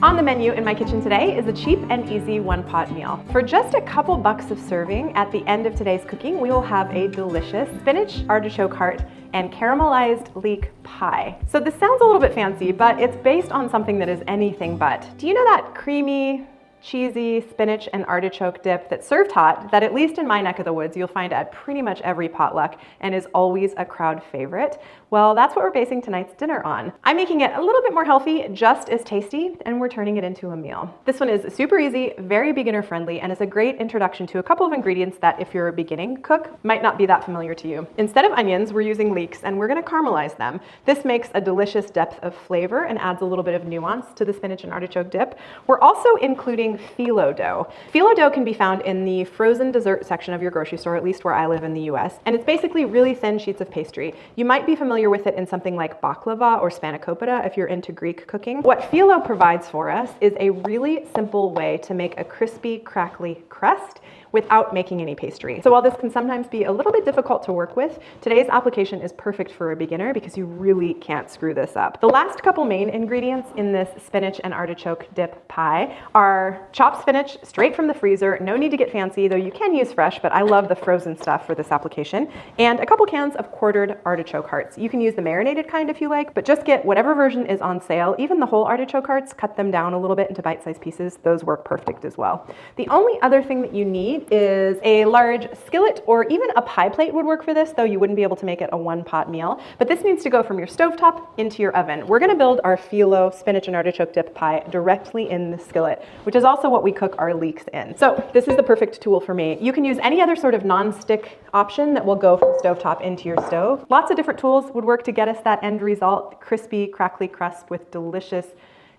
On the menu in my kitchen today is a cheap and easy one-pot meal. For just a couple bucks of serving, at the end of today's cooking, we will have a delicious spinach artichoke heart and caramelized leek pie. So this sounds a little bit fancy, but it's based on something that is anything but. Do you know that creamy, cheesy spinach and artichoke dip that's served hot that, at least in my neck of the woods, you'll find at pretty much every potluck and is always a crowd favorite? Well, that's what we're basing tonight's dinner on. I'm making it a little bit more healthy, just as tasty, and we're turning it into a meal. This one is super easy, very beginner friendly, and is a great introduction to a couple of ingredients that, if you're a beginning cook, might not be that familiar to you. Instead of onions, we're using leeks, and we're gonna caramelize them. This makes a delicious depth of flavor and adds a little bit of nuance to the spinach and artichoke dip. We're also including phyllo dough. Phyllo dough can be found in the frozen dessert section of your grocery store, at least where I live in the US, and it's basically really thin sheets of pastry. You might be familiar with it in something like baklava or spanakopita if you're into Greek cooking. What phyllo provides for us is a really simple way to make a crispy, crackly crust without making any pastry. So while this can sometimes be a little bit difficult to work with, today's application is perfect for a beginner because you really can't screw this up. The last couple main ingredients in this spinach and artichoke dip pie are chopped spinach straight from the freezer. No need to get fancy, though you can use fresh, but I love the frozen stuff for this application. And a couple cans of quartered artichoke hearts. You can use the marinated kind if you like, but just get whatever version is on sale. Even the whole artichoke hearts, cut them down a little bit into bite-sized pieces. Those work perfect as well. The only other thing that you need is a large skillet, or even a pie plate would work for this, though you wouldn't be able to make it a one-pot meal. But this needs to go from your stovetop into your oven. We're gonna build our phyllo spinach and artichoke dip pie directly in the skillet, which is also what we cook our leeks in. So this is the perfect tool for me. You can use any other sort of non-stick option that will go from stovetop into your stove. Lots of different tools would work to get us that end result, crispy, crackly crust with delicious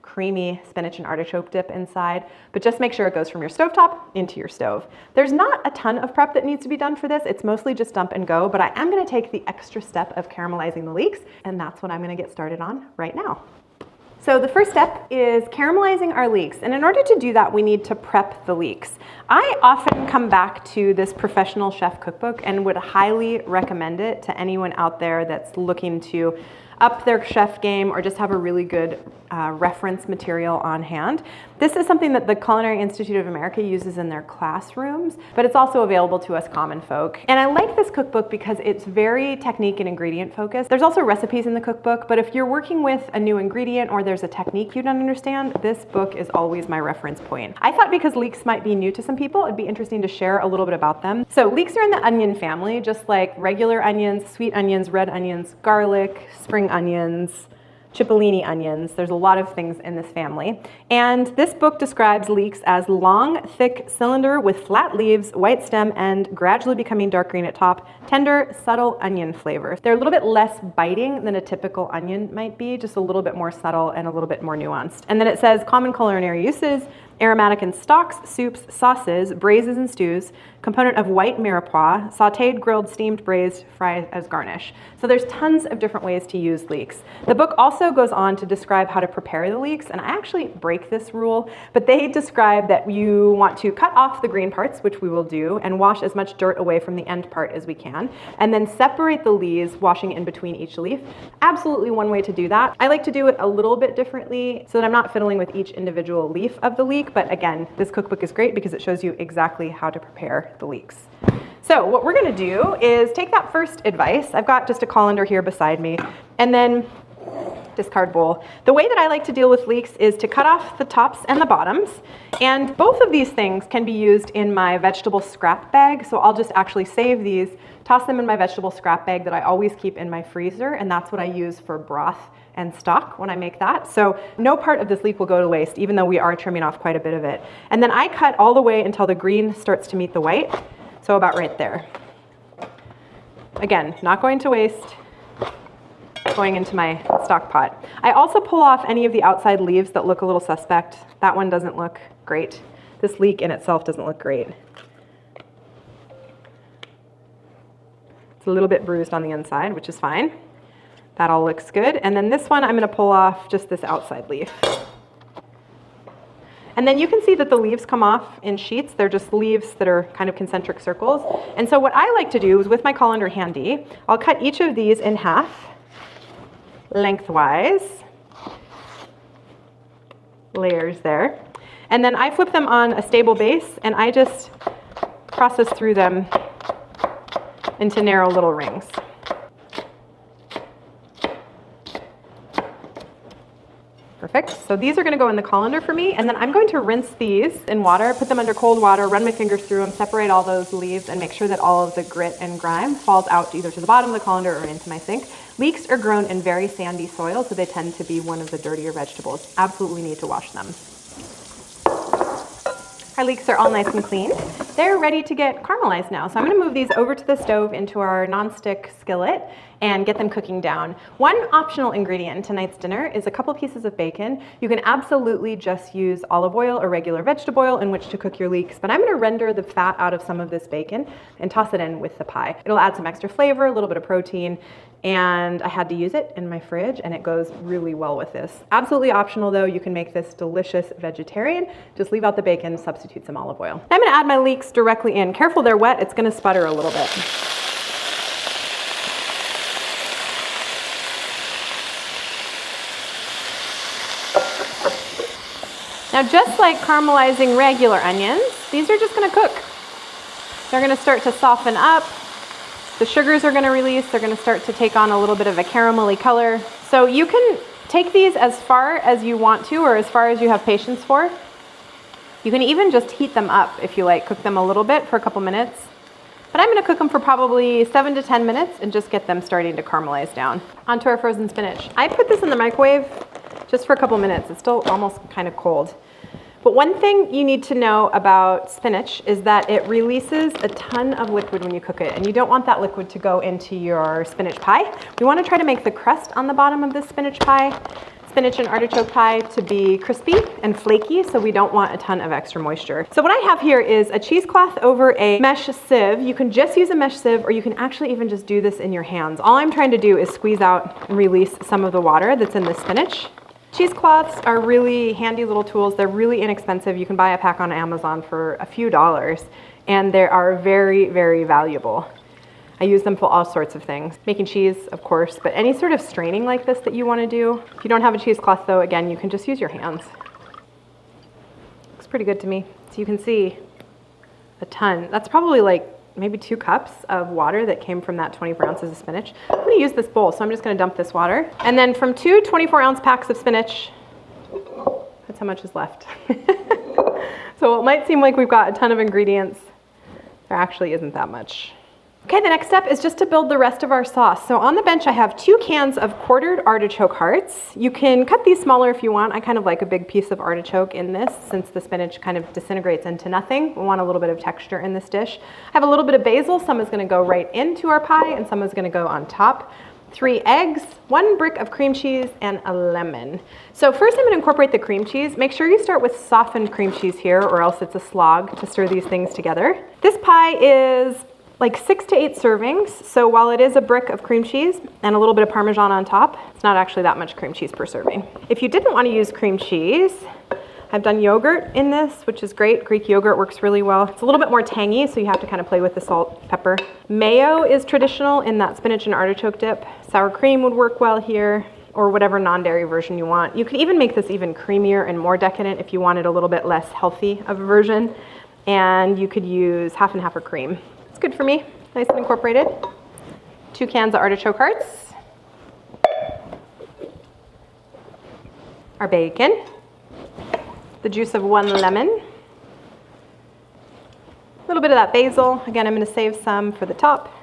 creamy spinach and artichoke dip inside, but just make sure it goes from your stovetop into your stove. There's not a ton of prep that needs to be done for this. It's mostly just dump and go, but I am gonna take the extra step of caramelizing the leeks, and that's what I'm gonna get started on right now. So the first step is caramelizing our leeks. And in order to do that, we need to prep the leeks. I often come back to this professional chef cookbook and would highly recommend it to anyone out there that's looking to up their chef game or just have a really good reference material on hand. This is something that the Culinary Institute of America uses in their classrooms, but it's also available to us common folk. And I like this cookbook because it's very technique and ingredient focused. There's also recipes in the cookbook, but if you're working with a new ingredient or there's a technique you don't understand, this book is always my reference point. I thought because leeks might be new to some people, it'd be interesting to share a little bit about them. So leeks are in the onion family, just like regular onions, sweet onions, red onions, garlic, spring onions, cipollini onions. There's a lot of things in this family. And this book describes leeks as long, thick cylinder with flat leaves, white stem, and gradually becoming dark green at top, tender, subtle onion flavor. They're a little bit less biting than a typical onion might be, just a little bit more subtle and a little bit more nuanced. And then it says common culinary uses: aromatic in stocks, soups, sauces, braises and stews, component of white mirepoix, sauteed, grilled, steamed, braised, fried as garnish. So there's tons of different ways to use leeks. The book also goes on to describe how to prepare the leeks, and I actually break this rule, but they describe that you want to cut off the green parts, which we will do, and wash as much dirt away from the end part as we can, and then separate the leaves, washing in between each leaf. Absolutely one way to do that. I like to do it a little bit differently so that I'm not fiddling with each individual leaf of the leek, but again, this cookbook is great because it shows you exactly how to prepare the leeks. So what we're gonna do is take that first advice. I've got just a colander here beside me, and then discard bowl. The way that I like to deal with leeks is to cut off the tops and the bottoms, and both of these things can be used in my vegetable scrap bag, so I'll just actually save these, toss them in my vegetable scrap bag that I always keep in my freezer, and that's what I use for broth and stock when I make that. So no part of this leek will go to waste, even though we are trimming off quite a bit of it. And then I cut all the way until the green starts to meet the white, so about right there. Again, not going to waste, going into my stock pot. I also pull off any of the outside leaves that look a little suspect. That one doesn't look great. This leek in itself doesn't look great. It's a little bit bruised on the inside, which is fine. That all looks good. And then this one, I'm gonna pull off just this outside leaf. And then you can see that the leaves come off in sheets. They're just leaves that are kind of concentric circles. And so what I like to do is, with my colander handy, I'll cut each of these in half, lengthwise, layers there. And then I flip them on a stable base and I just process through them into narrow little rings. Perfect. So these are going to go in the colander for me, and then I'm going to rinse these in water, put them under cold water, run my fingers through them, separate all those leaves, and make sure that all of the grit and grime falls out either to the bottom of the colander or into my sink. Leeks are grown in very sandy soil, so they tend to be one of the dirtier vegetables. Absolutely need to wash them. Our leeks are all nice and clean. They're ready to get caramelized now. So I'm going to move these over to the stove into our nonstick skillet and get them cooking down. One optional ingredient in tonight's dinner is a couple pieces of bacon. You can absolutely just use olive oil or regular vegetable oil in which to cook your leeks, but I'm going to render the fat out of some of this bacon and toss it in with the pie. It'll add some extra flavor, a little bit of protein, and I had to use it in my fridge and it goes really well with this. Absolutely optional though, you can make this delicious vegetarian. Just leave out the bacon, substitute some olive oil. I'm gonna add my leeks directly in. Careful, they're wet, it's gonna sputter a little bit. Now just like caramelizing regular onions, these are just gonna cook. They're gonna start to soften up. The sugars are gonna release, they're gonna start to take on a little bit of a caramelly color. So you can take these as far as you want to or as far as you have patience for. You can even just heat them up if you like, cook them a little bit for a couple minutes. But I'm gonna cook them for probably 7 to 10 minutes and just get them starting to caramelize down. Onto our frozen spinach. I put this in the microwave just for a couple minutes. It's still almost kind of cold. But one thing you need to know about spinach is that it releases a ton of liquid when you cook it, and you don't want that liquid to go into your spinach pie. We want to try to make the crust on the bottom of this spinach pie, spinach and artichoke pie, to be crispy and flaky, so we don't want a ton of extra moisture. So what I have here is a cheesecloth over a mesh sieve. You can just use a mesh sieve, or you can actually even just do this in your hands. All I'm trying to do is squeeze out and release some of the water that's in the spinach. Cheesecloths are really handy little tools. They're really inexpensive. You can buy a pack on Amazon for a few dollars, and they are very, very valuable. I use them for all sorts of things. Making cheese, of course, but any sort of straining like this that you want to do. If you don't have a cheesecloth though, again, you can just use your hands. Looks pretty good to me. So you can see a ton. That's probably like maybe 2 cups of water that came from that 24 ounces of spinach. I'm gonna use this bowl, so I'm just gonna dump this water. And then from 2 24-ounce packs of spinach, that's how much is left. So it might seem like we've got a ton of ingredients. There actually isn't that much. Okay, the next step is just to build the rest of our sauce. So on the bench I have 2 cans of quartered artichoke hearts. You can cut these smaller if you want. I kind of like a big piece of artichoke in this since the spinach kind of disintegrates into nothing. We want a little bit of texture in this dish. I have a little bit of basil. Some is going to go right into our pie and some is going to go on top. 3 eggs, 1 brick of cream cheese, and a lemon. So first I'm going to incorporate the cream cheese. Make sure you start with softened cream cheese here, or else it's a slog to stir these things together. This pie is like 6 to 8 servings. So while it is a brick of cream cheese and a little bit of Parmesan on top, it's not actually that much cream cheese per serving. If you didn't want to use cream cheese, I've done yogurt in this, which is great. Greek yogurt works really well. It's a little bit more tangy, so you have to kind of play with the salt, pepper. Mayo is traditional in that spinach and artichoke dip. Sour cream would work well here, or whatever non-dairy version you want. You could even make this even creamier and more decadent if you wanted a little bit less healthy of a version. And you could use half and half of cream. Good for me, nice and incorporated. 2 cans of artichoke hearts. Our bacon. The juice of 1 lemon. A little bit of that basil. Again, I'm going to save some for the top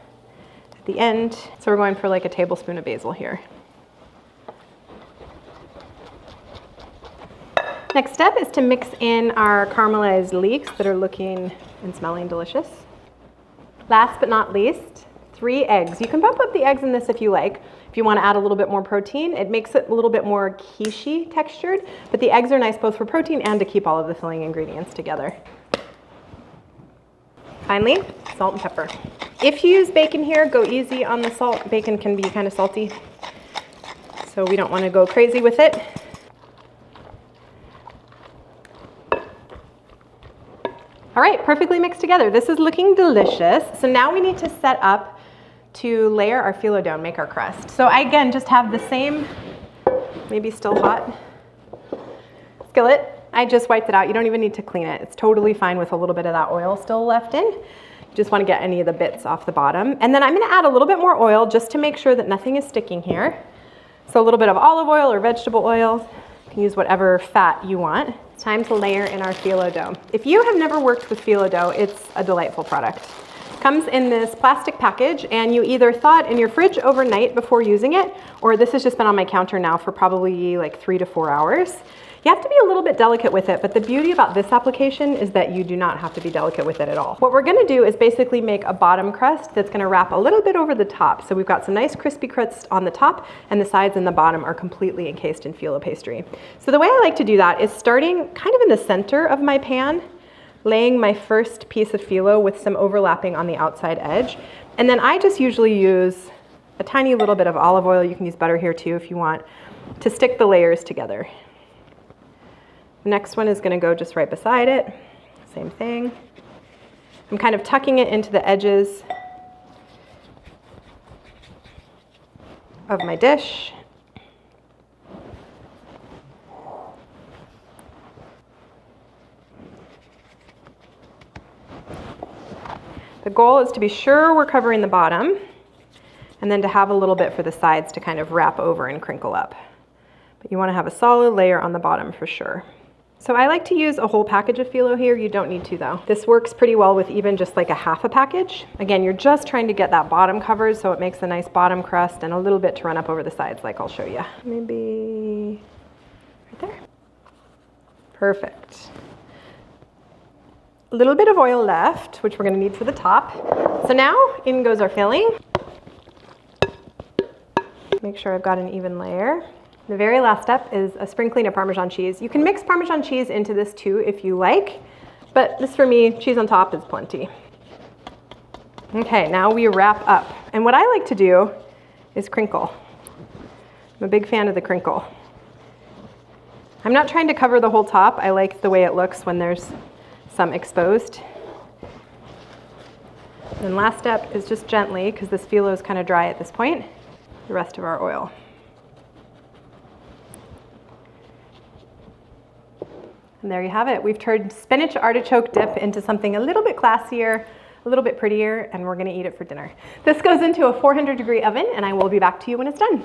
at the end. So we're going for like a tablespoon of basil here. Next step is to mix in our caramelized leeks that are looking and smelling delicious. Last but not least, 3 eggs. You can bump up the eggs in this if you like. If you want to add a little bit more protein, it makes it a little bit more quiche-y textured, but the eggs are nice both for protein and to keep all of the filling ingredients together. Finally, salt and pepper. If you use bacon here, go easy on the salt. Bacon can be kind of salty, so we don't want to go crazy with it. All right, perfectly mixed together. This is looking delicious. So now we need to set up to layer our phyllo dough and make our crust. So I, again, just have the same, maybe still hot, skillet. I just wiped it out. You don't even need to clean it. It's totally fine with a little bit of that oil still left in. You just want to get any of the bits off the bottom. And then I'm going to add a little bit more oil just to make sure that nothing is sticking here. So a little bit of olive oil or vegetable oil. You can use whatever fat you want. It's time to layer in our phyllo dough. If you have never worked with phyllo dough, it's a delightful product. Comes in this plastic package, and you either thaw it in your fridge overnight before using it, or this has just been on my counter now for probably like 3 to 4 hours. You have to be a little bit delicate with it, but the beauty about this application is that you do not have to be delicate with it at all. What we're gonna do is basically make a bottom crust that's gonna wrap a little bit over the top. So we've got some nice crispy crust on the top, and the sides and the bottom are completely encased in phyllo pastry. So the way I like to do that is starting kind of in the center of my pan, laying my first piece of phyllo with some overlapping on the outside edge. And then I just usually use a tiny little bit of olive oil, you can use butter here too if you want, to stick the layers together. The next one is gonna go just right beside it, same thing. I'm kind of tucking it into the edges of my dish. The goal is to be sure we're covering the bottom, and then to have a little bit for the sides to kind of wrap over and crinkle up. But you want to have a solid layer on the bottom for sure. So I like to use a whole package of phyllo here. You don't need to though. This works pretty well with even just like a half a package. Again, you're just trying to get that bottom covered so it makes a nice bottom crust and a little bit to run up over the sides like I'll show you. Maybe right there. Perfect. A little bit of oil left, which we're gonna need for the top. So now in goes our filling. Make sure I've got an even layer. The very last step is a sprinkling of Parmesan cheese. You can mix Parmesan cheese into this too if you like, but this for me, cheese on top is plenty. Okay, now we wrap up. And what I like to do is crinkle. I'm a big fan of the crinkle. I'm not trying to cover the whole top. I like the way it looks when there's some exposed. And last step is just gently, because this phyllo is kind of dry at this point, the rest of our oil. And there you have it. We've turned spinach artichoke dip into something a little bit classier, a little bit prettier, and we're gonna eat it for dinner. This goes into a 400-degree oven, and I will be back to you when it's done.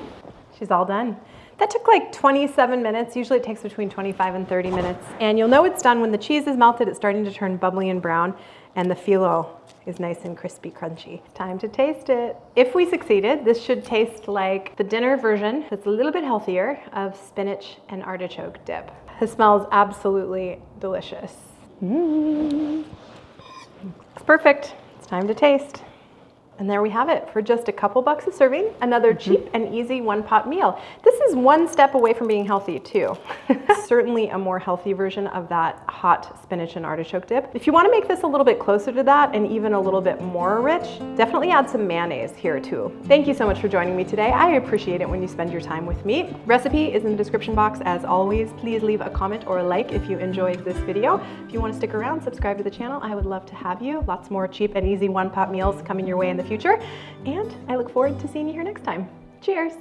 She's all done. That took like 27 minutes. Usually it takes between 25 and 30 minutes. And you'll know it's done when the cheese is melted, it's starting to turn bubbly and brown, and the phyllo is nice and crispy, crunchy. Time to taste it. If we succeeded, this should taste like the dinner version that's a little bit healthier of spinach and artichoke dip. It smells absolutely delicious. It's perfect. It's time to taste. And there we have it. For just a couple bucks a serving, another cheap and easy one-pot meal. This is one step away from being healthy too. Certainly a more healthy version of that hot spinach and artichoke dip. If you want to make this a little bit closer to that and even a little bit more rich, definitely add some mayonnaise here too. Thank you so much for joining me today. I appreciate it when you spend your time with me. Recipe is in the description box as always. Please leave a comment or a like if you enjoyed this video. If you want to stick around, subscribe to the channel. I would love to have you. Lots more cheap and easy one-pot meals coming your way in the future. And I look forward to seeing you here next time. Cheers!